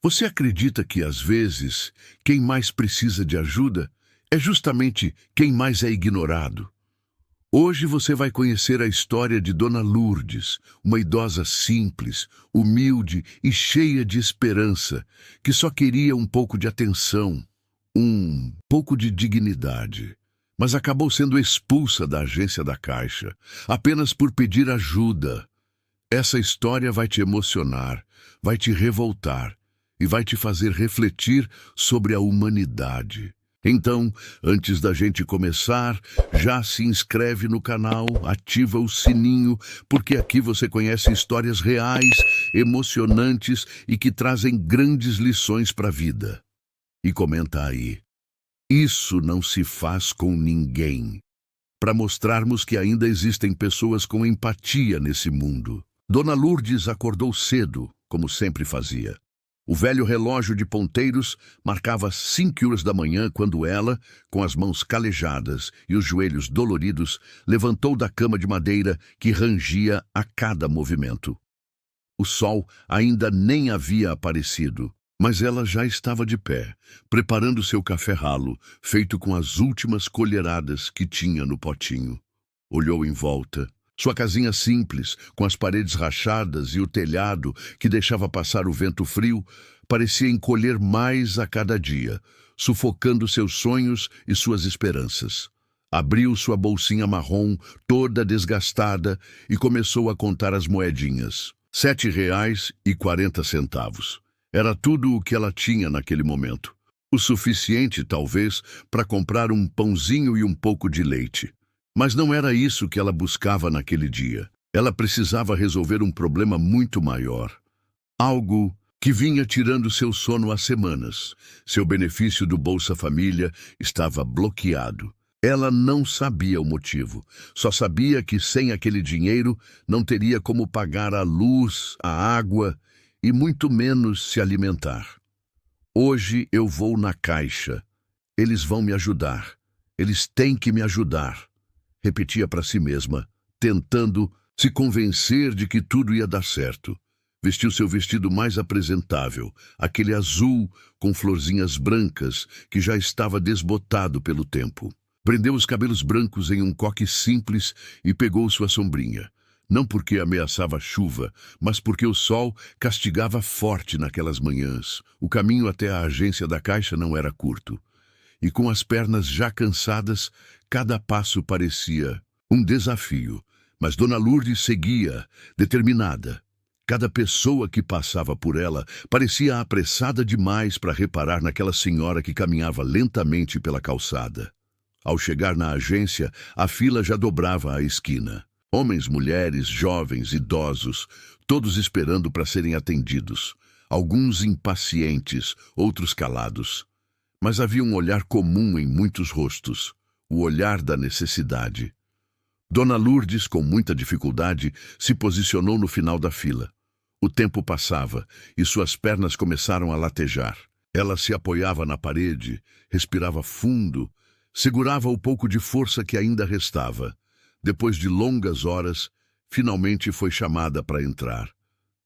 Você acredita que, às vezes, quem mais precisa de ajuda é justamente quem mais é ignorado? Hoje você vai conhecer a história de Dona Lourdes, uma idosa simples, humilde e cheia de esperança, que só queria um pouco de atenção, um pouco de dignidade. Mas acabou sendo expulsa da agência da Caixa, apenas por pedir ajuda. Essa história vai te emocionar, vai te revoltar e vai te fazer refletir sobre a humanidade. Então, antes da gente começar, já se inscreve no canal, ativa o sininho, porque aqui você conhece histórias reais, emocionantes e que trazem grandes lições para a vida. E comenta aí. Isso não se faz com ninguém. Para mostrarmos que ainda existem pessoas com empatia nesse mundo. Dona Lourdes acordou cedo, como sempre fazia. O velho relógio de ponteiros marcava 5 horas da manhã quando ela, com as mãos calejadas e os joelhos doloridos, levantou da cama de madeira que rangia a cada movimento. O sol ainda nem havia aparecido, mas ela já estava de pé, preparando seu café ralo, feito com as últimas colheradas que tinha no potinho. Olhou em volta. Sua casinha simples, com as paredes rachadas e o telhado que deixava passar o vento frio, parecia encolher mais a cada dia, sufocando seus sonhos e suas esperanças. Abriu sua bolsinha marrom, toda desgastada, e começou a contar as moedinhas. R$ 7,40. Era tudo o que ela tinha naquele momento. O suficiente, talvez, para comprar um pãozinho e um pouco de leite. Mas não era isso que ela buscava naquele dia. Ela precisava resolver um problema muito maior. Algo que vinha tirando seu sono há semanas. Seu benefício do Bolsa Família estava bloqueado. Ela não sabia o motivo. Só sabia que sem aquele dinheiro não teria como pagar a luz, a água e muito menos se alimentar. Hoje eu vou na Caixa. Eles vão me ajudar. Eles têm que me ajudar. Repetia para si mesma, tentando se convencer de que tudo ia dar certo. Vestiu seu vestido mais apresentável, aquele azul com florzinhas brancas que já estava desbotado pelo tempo. Prendeu os cabelos brancos em um coque simples e pegou sua sombrinha. Não porque ameaçava chuva, mas porque o sol castigava forte naquelas manhãs. O caminho até a agência da Caixa não era curto. E com as pernas já cansadas, cada passo parecia um desafio. Mas Dona Lourdes seguia, determinada. Cada pessoa que passava por ela parecia apressada demais para reparar naquela senhora que caminhava lentamente pela calçada. Ao chegar na agência, a fila já dobrava a esquina. Homens, mulheres, jovens, idosos, todos esperando para serem atendidos. Alguns impacientes, outros calados. Mas havia um olhar comum em muitos rostos, o olhar da necessidade. Dona Lourdes, com muita dificuldade, se posicionou no final da fila. O tempo passava e suas pernas começaram a latejar. Ela se apoiava na parede, respirava fundo, segurava o pouco de força que ainda restava. Depois de longas horas, finalmente foi chamada para entrar.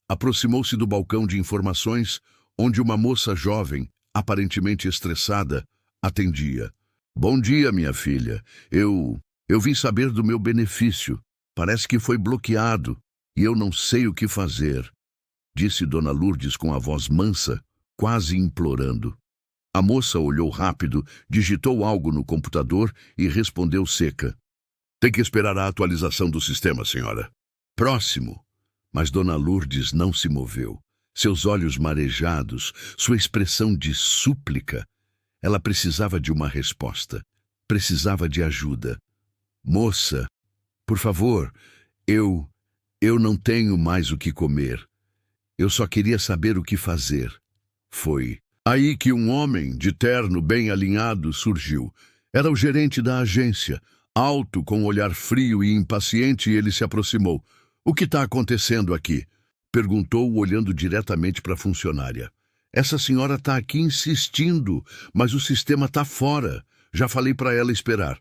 Aproximou-se do balcão de informações, onde uma moça jovem, aparentemente estressada, atendia. Bom dia, minha filha. Eu vim saber do meu benefício. Parece que foi bloqueado e eu não sei o que fazer, disse Dona Lourdes com a voz mansa, quase implorando. A moça olhou rápido, digitou algo no computador e respondeu seca. Tem que esperar a atualização do sistema, senhora. Próximo. Mas Dona Lourdes não se moveu. Seus olhos marejados, sua expressão de súplica. Ela precisava de uma resposta. Precisava de ajuda. Moça, por favor, eu não tenho mais o que comer. Eu só queria saber o que fazer. Foi aí que um homem de terno bem alinhado surgiu. Era o gerente da agência. Alto, com um olhar frio e impaciente, ele se aproximou. O que está acontecendo aqui? Perguntou, olhando diretamente para a funcionária. Essa senhora está aqui insistindo, mas o sistema está fora. Já falei para ela esperar.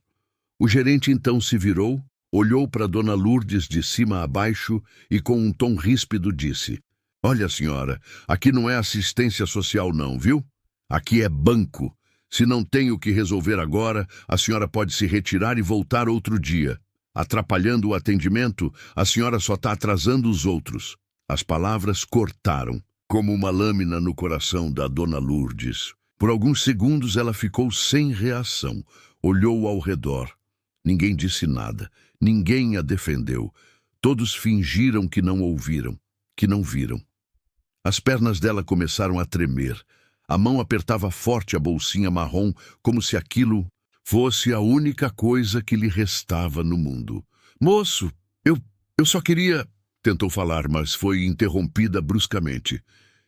O gerente então se virou, olhou para Dona Lourdes de cima a baixo e com um tom ríspido disse. Olha, senhora, aqui não é assistência social não, viu? Aqui é banco. Se não tem o que resolver agora, a senhora pode se retirar e voltar outro dia. Atrapalhando o atendimento, a senhora só está atrasando os outros. As palavras cortaram, como uma lâmina no coração da dona Lourdes. Por alguns segundos ela ficou sem reação, olhou ao redor. Ninguém disse nada, ninguém a defendeu. Todos fingiram que não ouviram, que não viram. As pernas dela começaram a tremer. A mão apertava forte a bolsinha marrom, como se aquilo fosse a única coisa que lhe restava no mundo. Moço, eu só queria... Tentou falar, mas foi interrompida bruscamente.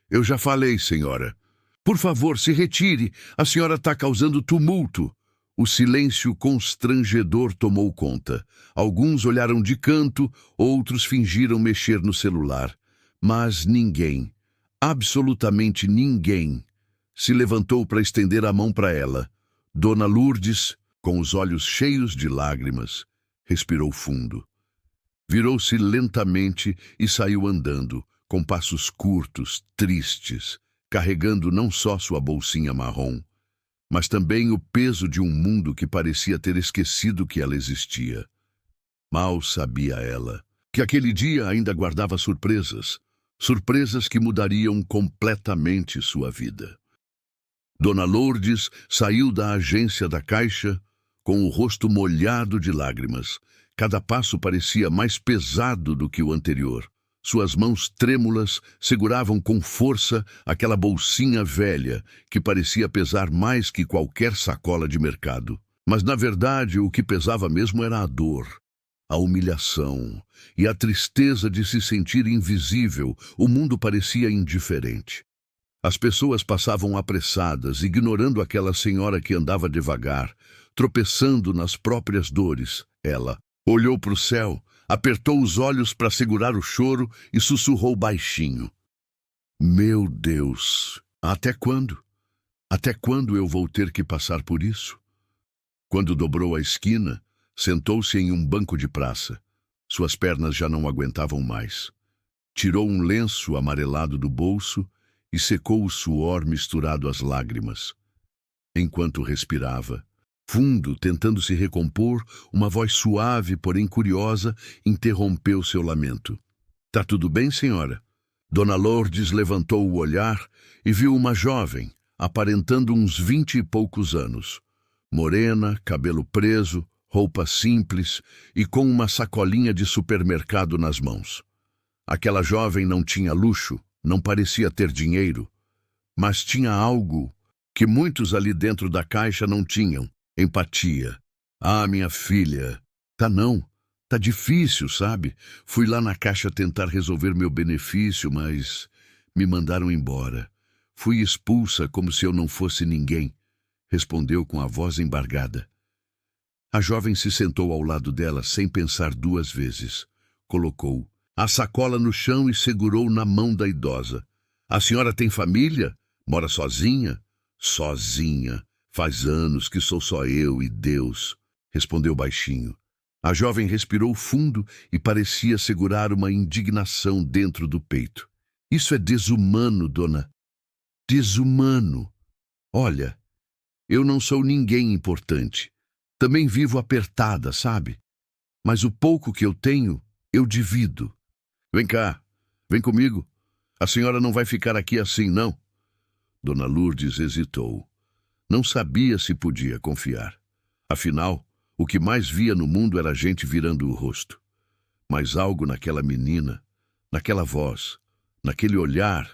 Eu já falei, senhora. Por favor, se retire. A senhora está causando tumulto. O silêncio constrangedor tomou conta. Alguns olharam de canto, outros fingiram mexer no celular. Mas ninguém, absolutamente ninguém, se levantou para estender a mão para ela. Dona Lourdes, com os olhos cheios de lágrimas, respirou fundo. Virou-se lentamente e saiu andando, com passos curtos, tristes, carregando não só sua bolsinha marrom, mas também o peso de um mundo que parecia ter esquecido que ela existia. Mal sabia ela que aquele dia ainda guardava surpresas, surpresas que mudariam completamente sua vida. Dona Lourdes saiu da agência da Caixa com o rosto molhado de lágrimas. Cada passo parecia mais pesado do que o anterior. Suas mãos trêmulas seguravam com força aquela bolsinha velha que parecia pesar mais que qualquer sacola de mercado. Mas, na verdade, o que pesava mesmo era a dor, a humilhação e a tristeza de se sentir invisível. O mundo parecia indiferente. As pessoas passavam apressadas, ignorando aquela senhora que andava devagar, tropeçando nas próprias dores. Ela olhou para o céu, apertou os olhos para segurar o choro e sussurrou baixinho. Meu Deus, até quando? Até quando eu vou ter que passar por isso? Quando dobrou a esquina, sentou-se em um banco de praça. Suas pernas já não aguentavam mais. Tirou um lenço amarelado do bolso e secou o suor misturado às lágrimas. Enquanto respirava, fundo, tentando se recompor, uma voz suave, porém curiosa, interrompeu seu lamento. Tá tudo bem, senhora? Dona Lourdes levantou o olhar e viu uma jovem, aparentando uns 20 e poucos anos. Morena, cabelo preso, roupa simples e com uma sacolinha de supermercado nas mãos. Aquela jovem não tinha luxo, não parecia ter dinheiro, mas tinha algo que muitos ali dentro da Caixa não tinham: empatia. Ah, minha filha, tá difícil, sabe? Fui lá na Caixa tentar resolver meu benefício, mas me mandaram embora. Fui expulsa como se eu não fosse ninguém, respondeu com a voz embargada. A jovem se sentou ao lado dela sem pensar duas vezes. Colocou a sacola no chão e segurou na mão da idosa. A senhora tem família? Mora sozinha? Sozinha. Faz anos que sou só eu e Deus, respondeu baixinho. A jovem respirou fundo e parecia segurar uma indignação dentro do peito. Isso é desumano, dona. Desumano. Olha, eu não sou ninguém importante. Também vivo apertada, sabe? Mas o pouco que eu tenho, eu divido. Vem cá, vem comigo. A senhora não vai ficar aqui assim, não. Dona Lourdes hesitou. Não sabia se podia confiar. Afinal, o que mais via no mundo era gente virando o rosto. Mas algo naquela menina, naquela voz, naquele olhar,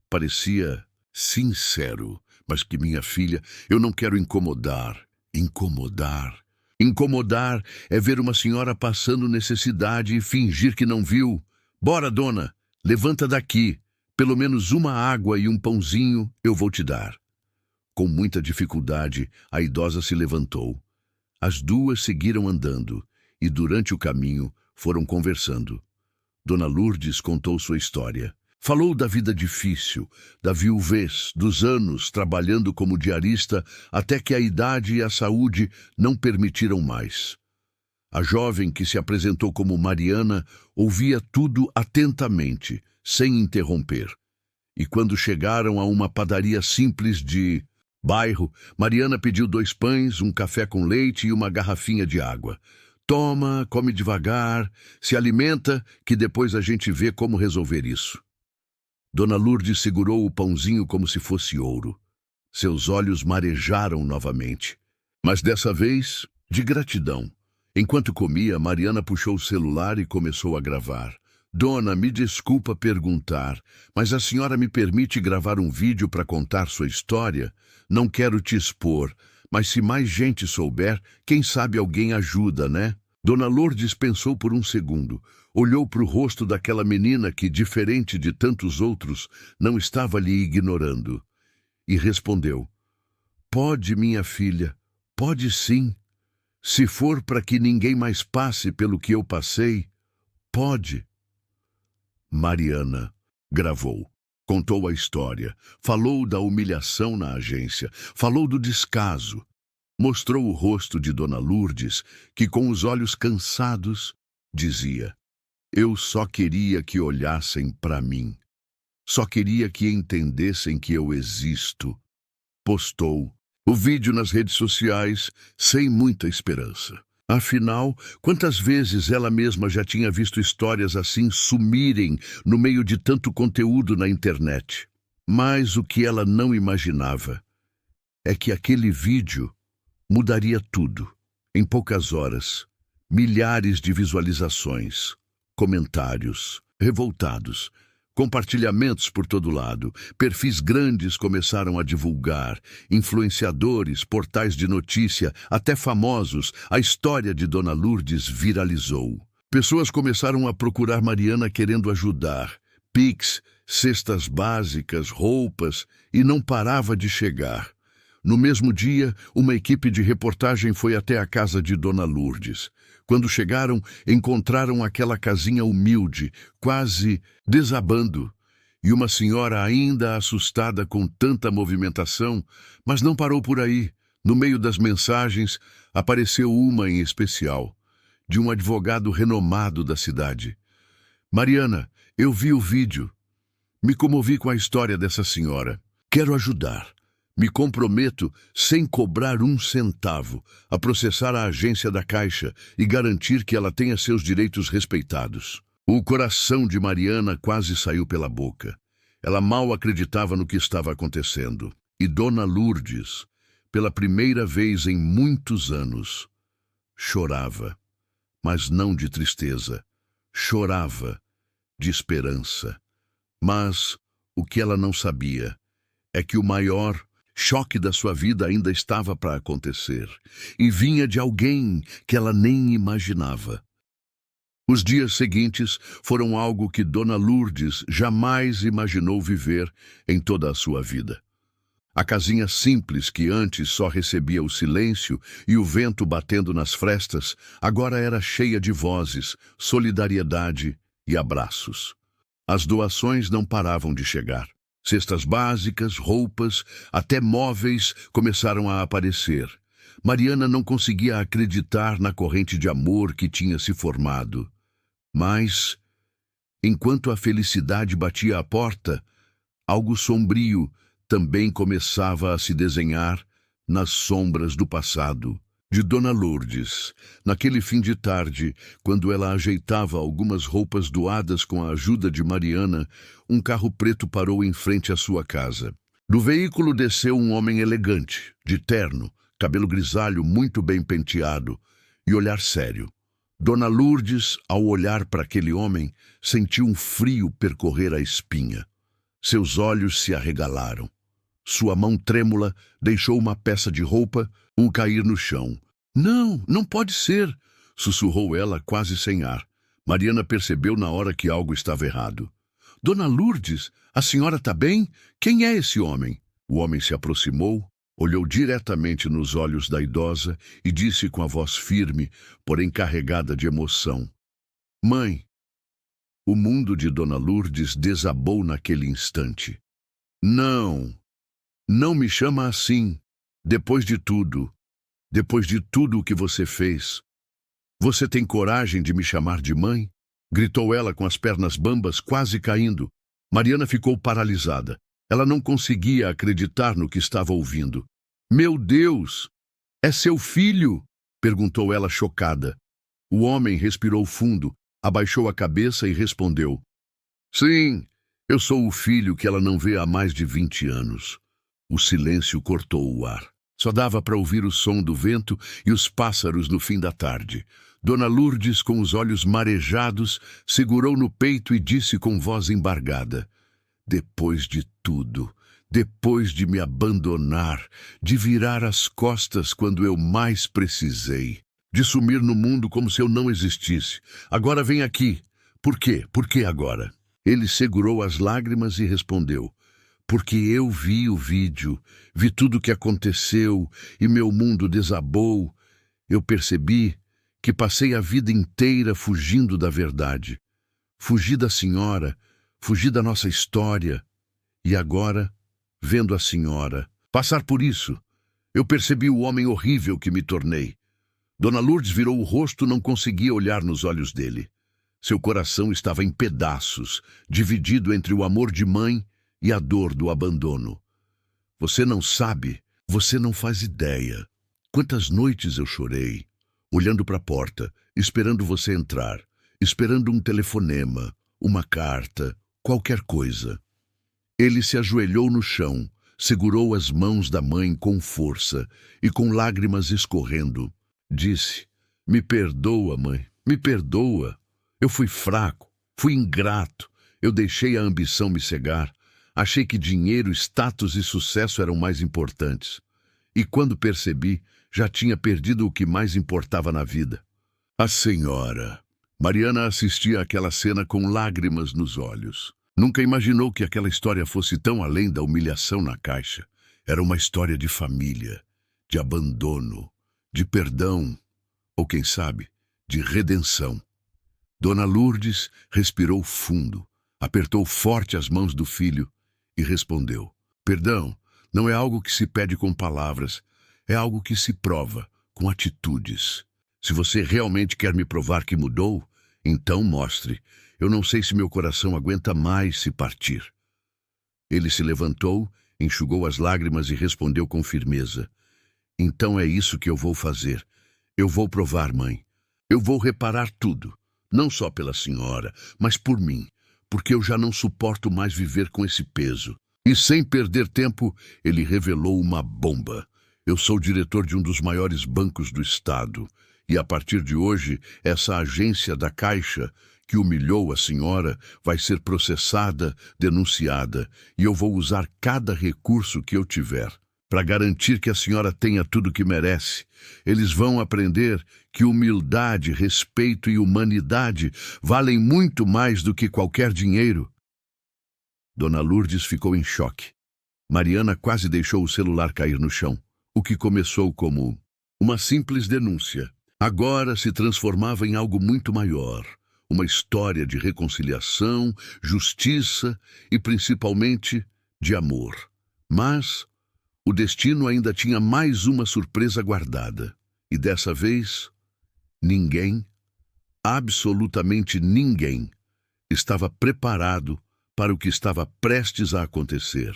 parecia sincero. Mas que minha filha, eu não quero incomodar. Incomodar. Incomodar é ver uma senhora passando necessidade e fingir que não viu. Bora, dona, levanta daqui. Pelo menos uma água e um pãozinho eu vou te dar. Com muita dificuldade, a idosa se levantou. As duas seguiram andando e, durante o caminho, foram conversando. Dona Lourdes contou sua história. Falou da vida difícil, da viuvez, dos anos trabalhando como diarista até que a idade e a saúde não permitiram mais. A jovem, que se apresentou como Mariana, ouvia tudo atentamente, sem interromper. E quando chegaram a uma padaria simples de bairro, Mariana pediu 2 pães, um café com leite e uma garrafinha de água. Toma, come devagar, se alimenta, que depois a gente vê como resolver isso. Dona Lourdes segurou o pãozinho como se fosse ouro. Seus olhos marejaram novamente, mas dessa vez de gratidão. Enquanto comia, Mariana puxou o celular e começou a gravar. Dona, me desculpa perguntar, mas a senhora me permite gravar um vídeo para contar sua história? Não quero te expor, mas se mais gente souber, quem sabe alguém ajuda, né? Dona Lourdes pensou por um segundo. Olhou para o rosto daquela menina que, diferente de tantos outros, não estava lhe ignorando. E respondeu: Pode, minha filha, pode sim. Se for para que ninguém mais passe pelo que eu passei, pode. Mariana gravou, contou a história, falou da humilhação na agência, falou do descaso. Mostrou o rosto de Dona Lourdes, que com os olhos cansados dizia: Eu só queria que olhassem para mim. Só queria que entendessem que eu existo. Postou o vídeo nas redes sociais sem muita esperança. Afinal, quantas vezes ela mesma já tinha visto histórias assim sumirem no meio de tanto conteúdo na internet? Mas o que ela não imaginava é que aquele vídeo mudaria tudo. Em poucas horas, milhares de visualizações, comentários revoltados, compartilhamentos por todo lado, perfis grandes começaram a divulgar, influenciadores, portais de notícia, até famosos, a história de Dona Lourdes viralizou. Pessoas começaram a procurar Mariana querendo ajudar. Pix, cestas básicas, roupas, e não parava de chegar. No mesmo dia, uma equipe de reportagem foi até a casa de Dona Lourdes. Quando chegaram, encontraram aquela casinha humilde, quase desabando, e uma senhora ainda assustada com tanta movimentação, mas não parou por aí. No meio das mensagens, apareceu uma em especial, de um advogado renomado da cidade. Mariana, eu vi o vídeo. Me comovi com a história dessa senhora. Quero ajudar. Me comprometo, sem cobrar um centavo, a processar a agência da Caixa e garantir que ela tenha seus direitos respeitados. O coração de Mariana quase saiu pela boca. Ela mal acreditava no que estava acontecendo. E Dona Lourdes, pela primeira vez em muitos anos, chorava, mas não de tristeza. Chorava de esperança. Mas o que ela não sabia é que o maior choque da sua vida ainda estava para acontecer, e vinha de alguém que ela nem imaginava. Os dias seguintes foram algo que Dona Lourdes jamais imaginou viver em toda a sua vida. A casinha simples que antes só recebia o silêncio e o vento batendo nas frestas, agora era cheia de vozes, solidariedade e abraços. As doações não paravam de chegar. Cestas básicas, roupas, até móveis começaram a aparecer. Mariana não conseguia acreditar na corrente de amor que tinha se formado. Mas, enquanto a felicidade batia à porta, algo sombrio também começava a se desenhar nas sombras do passado. De Dona Lourdes, naquele fim de tarde, quando ela ajeitava algumas roupas doadas com a ajuda de Mariana, um carro preto parou em frente à sua casa. Do veículo desceu um homem elegante, de terno, cabelo grisalho muito bem penteado e olhar sério. Dona Lourdes, ao olhar para aquele homem, sentiu um frio percorrer a espinha. Seus olhos se arregalaram. Sua mão trêmula deixou uma peça de roupa cair no chão. Não, não pode ser, sussurrou ela quase sem ar. Mariana percebeu na hora que algo estava errado. Dona Lourdes, a senhora está bem? Quem é esse homem? O homem se aproximou, olhou diretamente nos olhos da idosa e disse com a voz firme, porém carregada de emoção: Mãe. O mundo de Dona Lourdes desabou naquele instante. Não, não me chama assim. Depois de tudo o que você fez, você tem coragem de me chamar de mãe? Gritou ela com as pernas bambas quase caindo. Mariana ficou paralisada. Ela não conseguia acreditar no que estava ouvindo. Meu Deus! É seu filho? Perguntou ela chocada. O homem respirou fundo, abaixou a cabeça e respondeu. Sim, eu sou o filho que ela não vê há mais de 20 anos. O silêncio cortou o ar. Só dava para ouvir o som do vento e os pássaros no fim da tarde. Dona Lourdes, com os olhos marejados, segurou no peito e disse com voz embargada. Depois de tudo, depois de me abandonar, de virar as costas quando eu mais precisei, de sumir no mundo como se eu não existisse, agora vem aqui. Por quê? Por que agora? Ele segurou as lágrimas e respondeu. Porque eu vi o vídeo, vi tudo o que aconteceu e meu mundo desabou. Eu percebi que passei a vida inteira fugindo da verdade. Fugi da senhora, fugi da nossa história. E agora, vendo a senhora passar por isso, eu percebi o homem horrível que me tornei. Dona Lourdes virou o rosto, não conseguia olhar nos olhos dele. Seu coração estava em pedaços, dividido entre o amor de mãe e a dor do abandono. Você não sabe, você não faz ideia. Quantas noites eu chorei, olhando para a porta, esperando você entrar, esperando um telefonema, uma carta, qualquer coisa. Ele se ajoelhou no chão, segurou as mãos da mãe com força e com lágrimas escorrendo. Disse, me perdoa, mãe, me perdoa. Eu fui fraco, fui ingrato, eu deixei a ambição me cegar. Achei que dinheiro, status e sucesso eram mais importantes. E quando percebi, já tinha perdido o que mais importava na vida. A senhora. Mariana assistia àquela cena com lágrimas nos olhos. Nunca imaginou que aquela história fosse tão além da humilhação na caixa. Era uma história de família, de abandono, de perdão, ou quem sabe, de redenção. Dona Lourdes respirou fundo, apertou forte as mãos do filho e respondeu. Perdão não é algo que se pede com palavras, é algo que se prova com atitudes. Se você realmente quer me provar que mudou, então mostre. Eu não sei se meu coração aguenta mais se partir. Ele se levantou, enxugou as lágrimas e respondeu com firmeza. Então é isso que eu vou fazer. Eu vou provar, mãe. Eu vou reparar tudo. Não só pela senhora, mas por mim. Porque eu já não suporto mais viver com esse peso. E sem perder tempo, ele revelou uma bomba. Eu sou diretor de um dos maiores bancos do estado. E a partir de hoje, essa agência da Caixa, que humilhou a senhora, vai ser processada, denunciada, e eu vou usar cada recurso que eu tiver para garantir que a senhora tenha tudo o que merece. Eles vão aprender que humildade, respeito e humanidade valem muito mais do que qualquer dinheiro. Dona Lourdes ficou em choque. Mariana quase deixou o celular cair no chão. O que começou como uma simples denúncia, agora se transformava em algo muito maior. Uma história de reconciliação, justiça e, principalmente, de amor. Mas o destino ainda tinha mais uma surpresa guardada. E dessa vez, ninguém, absolutamente ninguém, estava preparado para o que estava prestes a acontecer.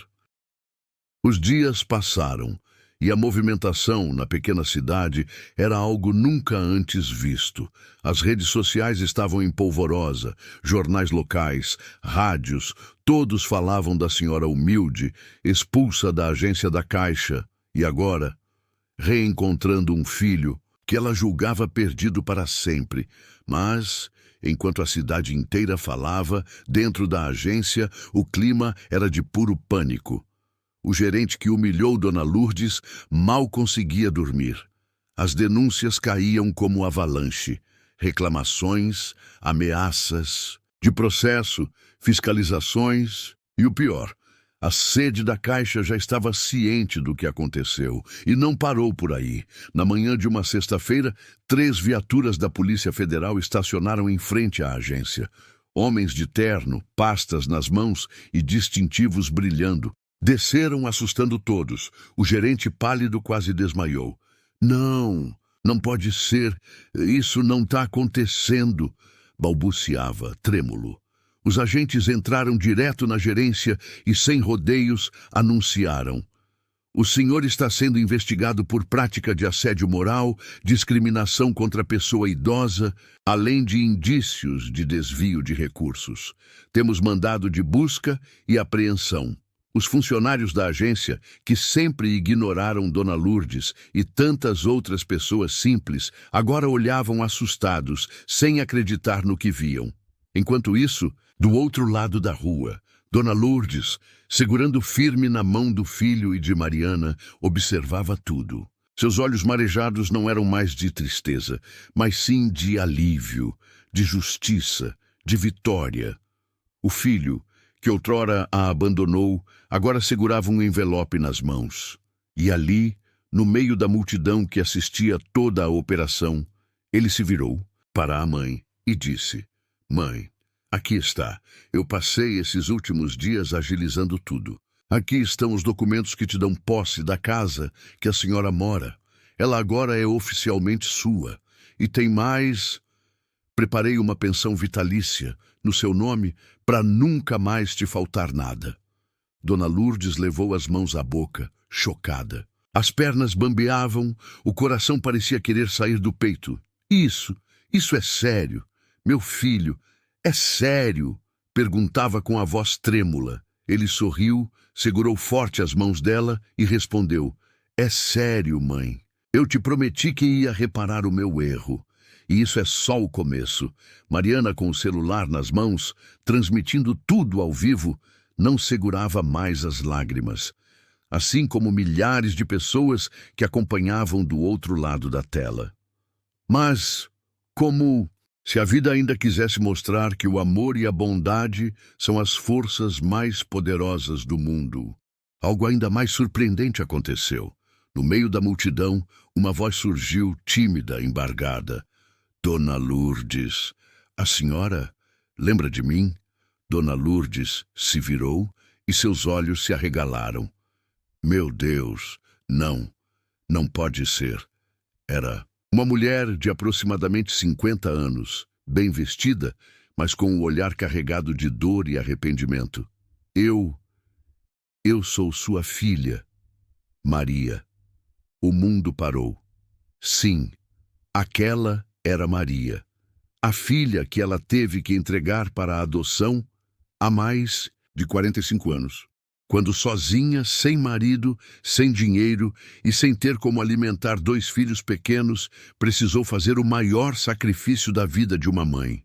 Os dias passaram e a movimentação na pequena cidade era algo nunca antes visto. As redes sociais estavam em polvorosa, jornais locais, rádios, todos falavam da senhora humilde, expulsa da agência da Caixa, e agora, reencontrando um filho que ela julgava perdido para sempre. Mas, enquanto a cidade inteira falava, dentro da agência, o clima era de puro pânico. O gerente que humilhou Dona Lourdes mal conseguia dormir. As denúncias caíam como avalanche. Reclamações, ameaças de processo, fiscalizações e o pior, a sede da Caixa já estava ciente do que aconteceu e não parou por aí. Na manhã de uma sexta-feira, 3 viaturas da Polícia Federal estacionaram em frente à agência. Homens de terno, pastas nas mãos e distintivos brilhando. Desceram assustando todos. O gerente pálido quase desmaiou. Não, não pode ser. Isso não está acontecendo. Balbuciava, trêmulo. Os agentes entraram direto na gerência e, sem rodeios, anunciaram: "O senhor está sendo investigado por prática de assédio moral, discriminação contra pessoa idosa, além de indícios de desvio de recursos. Temos mandado de busca e apreensão." Os funcionários da agência, que sempre ignoraram Dona Lourdes e tantas outras pessoas simples, agora olhavam assustados, sem acreditar no que viam. Enquanto isso, do outro lado da rua, Dona Lourdes, segurando firme na mão do filho e de Mariana, observava tudo. Seus olhos marejados não eram mais de tristeza, mas sim de alívio, de justiça, de vitória. O filho, que outrora a abandonou, agora segurava um envelope nas mãos. E ali, no meio da multidão que assistia toda a operação, ele se virou para a mãe e disse: "Mãe, aqui está. Eu passei esses últimos dias agilizando tudo. Aqui estão os documentos que te dão posse da casa que a senhora mora. Ela agora é oficialmente sua. E tem mais... Preparei uma pensão vitalícia no seu nome para nunca mais te faltar nada." Dona Lourdes levou as mãos à boca, chocada. As pernas bambeavam, o coração parecia querer sair do peito. Isso é sério. Meu filho, é sério?" perguntava com a voz trêmula. Ele sorriu, segurou forte as mãos dela e respondeu: "É sério, mãe. Eu te prometi que ia reparar o meu erro. E isso é só o começo." Mariana, com o celular nas mãos, transmitindo tudo ao vivo, não segurava mais as lágrimas, assim como milhares de pessoas que acompanhavam do outro lado da tela. Mas, como se a vida ainda quisesse mostrar que o amor e a bondade são as forças mais poderosas do mundo, algo ainda mais surpreendente aconteceu. No meio da multidão, uma voz surgiu, tímida, embargada. "Dona Lourdes, a senhora lembra de mim?" Dona Lourdes se virou e seus olhos se arregalaram. "Meu Deus, não pode ser." Era uma mulher de aproximadamente 50 anos, bem vestida, mas com o olhar carregado de dor e arrependimento. Eu sou sua filha, Maria." O mundo parou. Sim, aquela era Maria, a filha que ela teve que entregar para a adoção há mais de 45 anos. Quando sozinha, sem marido, sem dinheiro e sem ter como alimentar 2 filhos pequenos, precisou fazer o maior sacrifício da vida de uma mãe.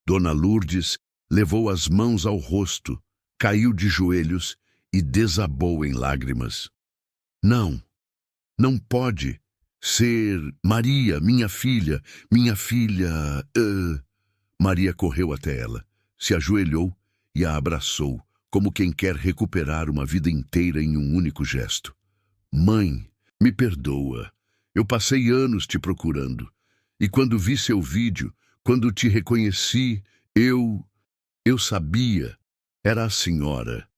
Dona Lourdes levou as mãos ao rosto, caiu de joelhos e desabou em lágrimas. Não pode ser Maria, minha filha. Maria correu até ela, se ajoelhou e a abraçou, como quem quer recuperar uma vida inteira em um único gesto. "Mãe, me perdoa. Eu passei anos te procurando. E quando vi seu vídeo, quando te reconheci, eu sabia. Era a senhora.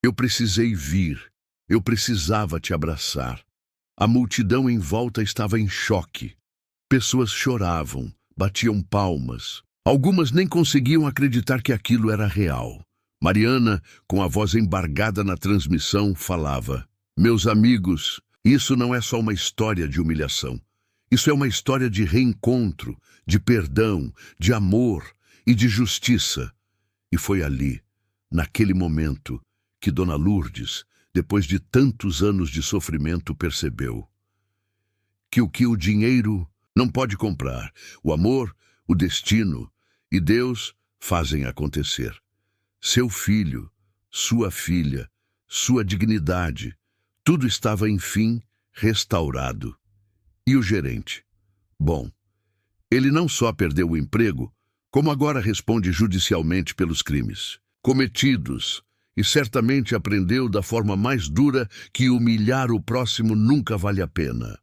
Eu precisei vir. Eu precisava te abraçar." A multidão em volta estava em choque. Pessoas choravam, batiam palmas. Algumas nem conseguiam acreditar que aquilo era real. Mariana, com a voz embargada na transmissão, falava: "Meus amigos, isso não é só uma história de humilhação. Isso é uma história de reencontro, de perdão, de amor e de justiça." E foi ali, naquele momento, que Dona Lourdes, depois de tantos anos de sofrimento, percebeu que o dinheiro não pode comprar, o amor, o destino e Deus fazem acontecer. Seu filho, sua filha, sua dignidade, tudo estava, enfim, restaurado. E o gerente? Bom, ele não só perdeu o emprego, como agora responde judicialmente pelos crimes cometidos. E certamente aprendeu da forma mais dura que humilhar o próximo nunca vale a pena.